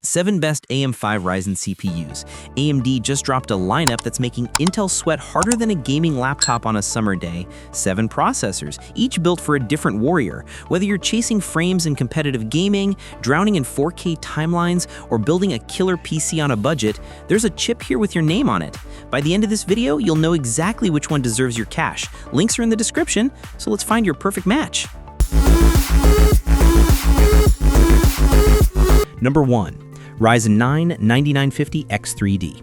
7 best AM5 Ryzen CPUs. AMD just dropped a lineup that's making Intel sweat harder than a gaming laptop on a summer day. 7 processors, each built for a different warrior. Whether you're chasing frames in competitive gaming, drowning in 4K timelines, or building a killer PC on a budget, there's a chip here with your name on it. By the end of this video, you'll know exactly which one deserves your cash. Links are in the description, so let's find your perfect match. Number 1. RYZEN 9 9950X3D.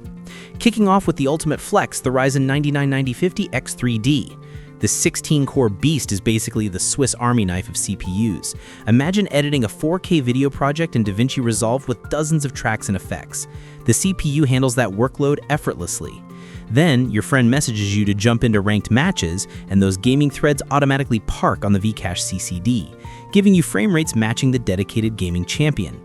Kicking off with the ultimate flex, the RYZEN 9950X3D. The 16-core beast is basically the Swiss Army knife of CPUs. Imagine editing a 4K video project in DaVinci Resolve with dozens of tracks and effects. The CPU handles that workload effortlessly. Then, your friend messages you to jump into ranked matches, and those gaming threads automatically park on the Vcache CCD, giving you frame rates matching the dedicated gaming champion.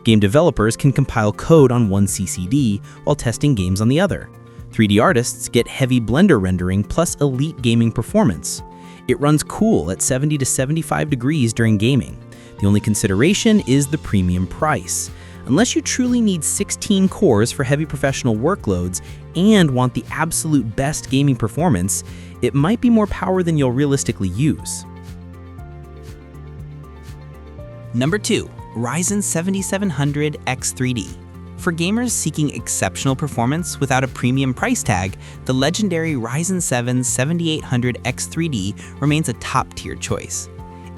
Game developers can compile code on one CCD while testing games on the other. 3D artists get heavy Blender rendering plus elite gaming performance. It runs cool at 70 to 75 degrees during gaming. The only consideration is the premium price. Unless you truly need 16 cores for heavy professional workloads and want the absolute best gaming performance, it might be more power than you'll realistically use. Number 2. RYZEN 7700X3D. For gamers seeking exceptional performance without a premium price tag, the legendary RYZEN 7 7800X3D remains a top-tier choice.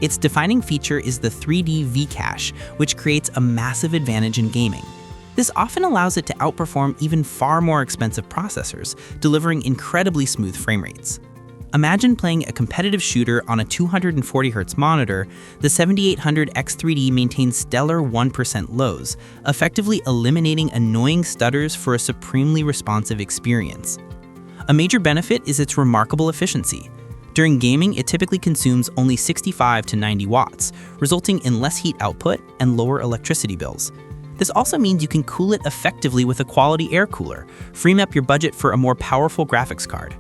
Its defining feature is the 3D Vcache, which creates a massive advantage in gaming. This often allows it to outperform even far more expensive processors, delivering incredibly smooth frame rates. Imagine playing a competitive shooter on a 240Hz monitor. The 7800X3D maintains stellar 1% lows, effectively eliminating annoying stutters for a supremely responsive experience. A major benefit is its remarkable efficiency. During gaming, it typically consumes only 65 to 90 watts, resulting in less heat output and lower electricity bills. This also means you can cool it effectively with a quality air cooler, freeing up your budget for a more powerful graphics card.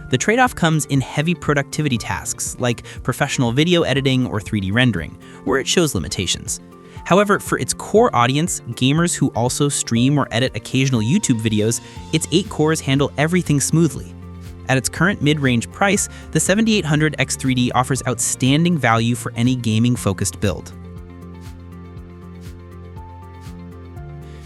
The trade-off comes in heavy productivity tasks like professional video editing or 3D rendering, where it shows limitations. However, for its core audience, gamers who also stream or edit occasional YouTube videos, its 8 cores handle everything smoothly. At its current mid-range price, the 7800X3D offers outstanding value for any gaming-focused build.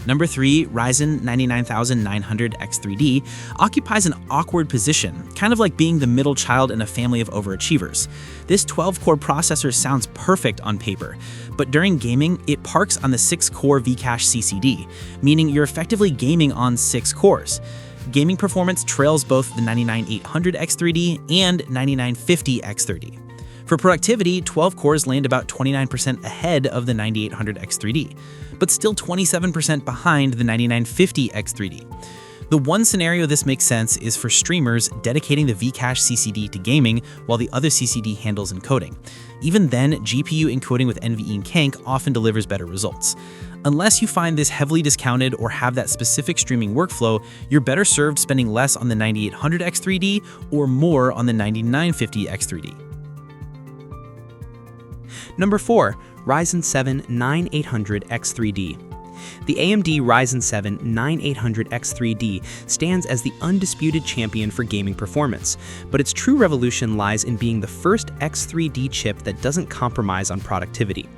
Number 3, RYZEN 99900X3D occupies an awkward position, kind of like being the middle child in a family of overachievers. This 12-core processor sounds perfect on paper, but during gaming, it parks on the 6-core Vcache CCD, meaning you're effectively gaming on 6 cores. Gaming performance trails both the 99800X3D and 9950X3D. For productivity, 12 cores land about 29% ahead of the 9800X3D, but still 27% behind the 9950X3D. The one scenario this makes sense is for streamers dedicating the Vcache CCD to gaming while the other CCD handles encoding. Even then, GPU encoding with NVE and Kank often delivers better results. Unless you find this heavily discounted or have that specific streaming workflow, you're better served spending less on the 9800X3D or more on the 9950X3D. Number 4. RYZEN 7 9800X3D. The AMD RYZEN 7 9800X3D stands as the undisputed champion for gaming performance, but its true revolution lies in being the first X3D chip that doesn't compromise on productivity.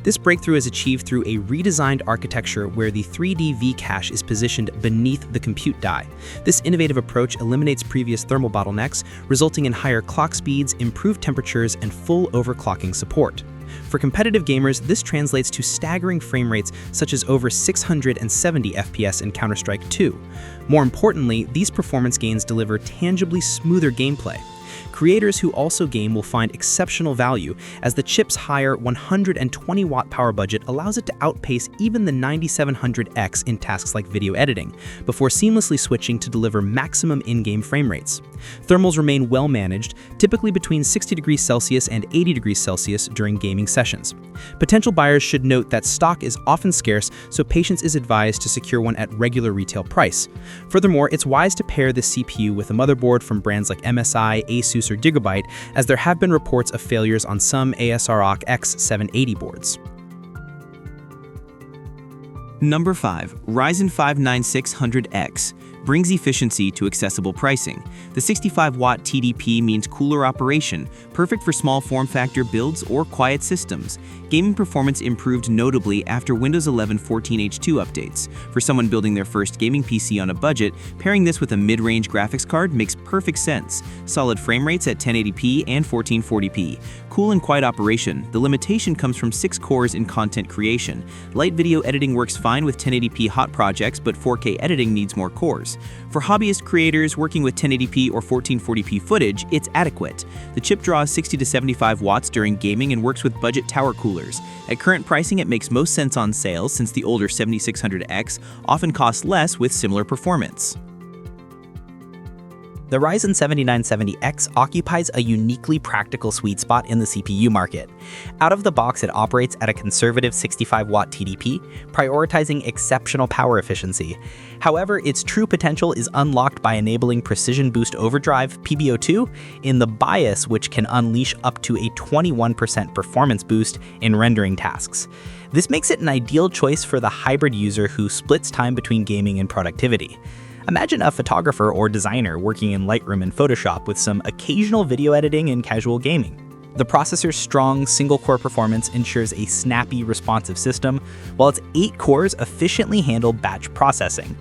This breakthrough is achieved through a redesigned architecture where the 3D Vcache is positioned beneath the compute die. This innovative approach eliminates previous thermal bottlenecks, resulting in higher clock speeds, improved temperatures, and full overclocking support. For competitive gamers, this translates to staggering frame rates such as over 670 FPS in Counter-Strike 2. More importantly, these performance gains deliver tangibly smoother gameplay. Creators who also game will find exceptional value, as the chip's higher 120-watt power budget allows it to outpace even the 9700X in tasks like video editing, before seamlessly switching to deliver maximum in-game frame rates. Thermals remain well managed, typically between 60 degrees Celsius and 80 degrees Celsius during gaming sessions. Potential buyers should note that stock is often scarce, so patience is advised to secure one at regular retail price. Furthermore, it's wise to pair this CPU with a motherboard from brands like MSI, Asus, or Gigabyte, as there have been reports of failures on some ASRock X780 boards. Number 5. RYZEN 5 9600X brings efficiency to accessible pricing. The 65-watt TDP means cooler operation, perfect for small form factor builds or quiet systems. Gaming performance improved notably after Windows 11 14H2 updates. For someone building their first gaming PC on a budget, pairing this with a mid-range graphics card makes perfect sense. Solid frame rates at 1080p and 1440p. Cool and quiet operation. The limitation comes from 6 cores in content creation. Light video editing works fine with 1080p hot projects, but 4K editing needs more cores. For hobbyist creators working with 1080p or 1440p footage, it's adequate. The chip draws 60 to 75 watts during gaming and works with budget tower coolers. At current pricing, it makes most sense on sale since the older 7600X often costs less with similar performance. The Ryzen 7970X occupies a uniquely practical sweet spot in the CPU market. Out of the box, it operates at a conservative 65-watt TDP, prioritizing exceptional power efficiency. However, its true potential is unlocked by enabling Precision Boost Overdrive (PBO2) in the BIOS, which can unleash up to a 21% performance boost in rendering tasks. This makes it an ideal choice for the hybrid user who splits time between gaming and productivity. Imagine a photographer or designer working in Lightroom and Photoshop with some occasional video editing and casual gaming. The processor's strong single-core performance ensures a snappy, responsive system, while its 8 cores efficiently handle batch processing.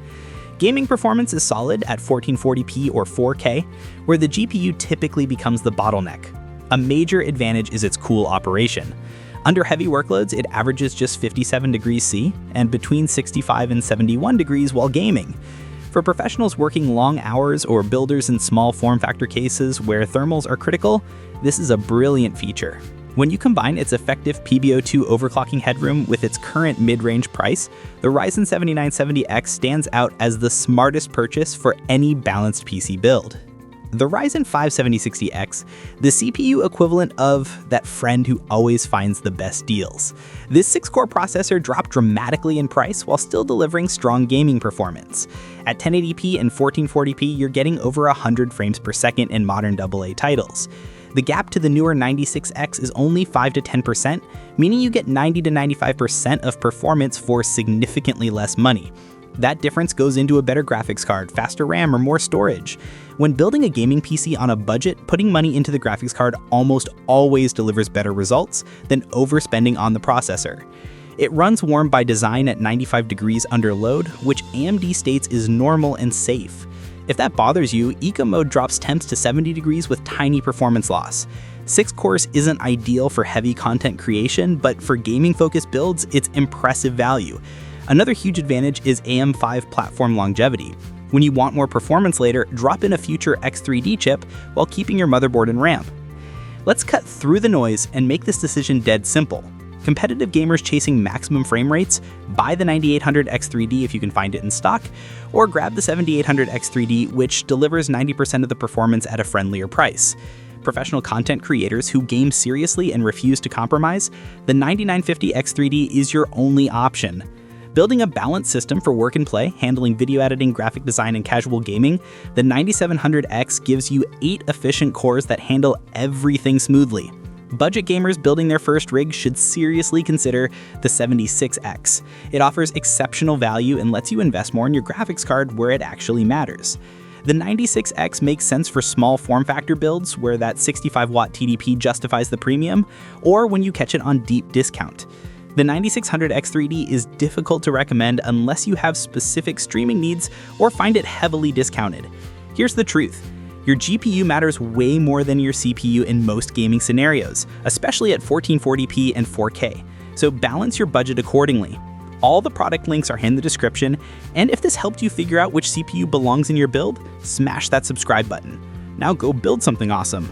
Gaming performance is solid at 1440p or 4K, where the GPU typically becomes the bottleneck. A major advantage is its cool operation. Under heavy workloads, it averages just 57 degrees C and between 65 and 71 degrees while gaming. For professionals working long hours or builders in small form factor cases where thermals are critical, this is a brilliant feature. When you combine its effective PBO2 overclocking headroom with its current mid-range price, the Ryzen 7970X stands out as the smartest purchase for any balanced PC build. The Ryzen 5 7060X, the CPU equivalent of that friend who always finds the best deals. This 6-core processor dropped dramatically in price while still delivering strong gaming performance. At 1080p and 1440p, you're getting over 100 frames per second in modern AA titles. The gap to the newer 96X is only 5 to 10%, meaning you get 90 to 95% of performance for significantly less money. That difference goes into a better graphics card, faster RAM, or more storage. When building a gaming PC on a budget, putting money into the graphics card almost always delivers better results than overspending on the processor. It runs warm by design at 95 degrees under load, which AMD states is normal and safe. If that bothers you, Eco mode drops temps to 70 degrees with tiny performance loss. 6 cores isn't ideal for heavy content creation, but for gaming-focused builds, it's impressive value. Another huge advantage is AM5 platform longevity. When you want more performance later, drop in a future X3D chip while keeping your motherboard in RAM. Let's cut through the noise and make this decision dead simple. Competitive gamers chasing maximum frame rates, buy the 9800 X3D if you can find it in stock, or grab the 7800 X3D, which delivers 90% of the performance at a friendlier price. Professional content creators who game seriously and refuse to compromise, the 9950 X3D is your only option. Building a balanced system for work and play, handling video editing, graphic design, and casual gaming, the 9700X gives you 8 efficient cores that handle everything smoothly. Budget gamers building their first rig should seriously consider the 76X. It offers exceptional value and lets you invest more in your graphics card where it actually matters. The 96X makes sense for small form factor builds where that 65-watt TDP justifies the premium, or when you catch it on deep discount. The 9600 X3D is difficult to recommend unless you have specific streaming needs or find it heavily discounted. Here's the truth. Your GPU matters way more than your CPU in most gaming scenarios, especially at 1440p and 4K, so balance your budget accordingly. All the product links are in the description, and if this helped you figure out which CPU belongs in your build, smash that subscribe button. Now go build something awesome.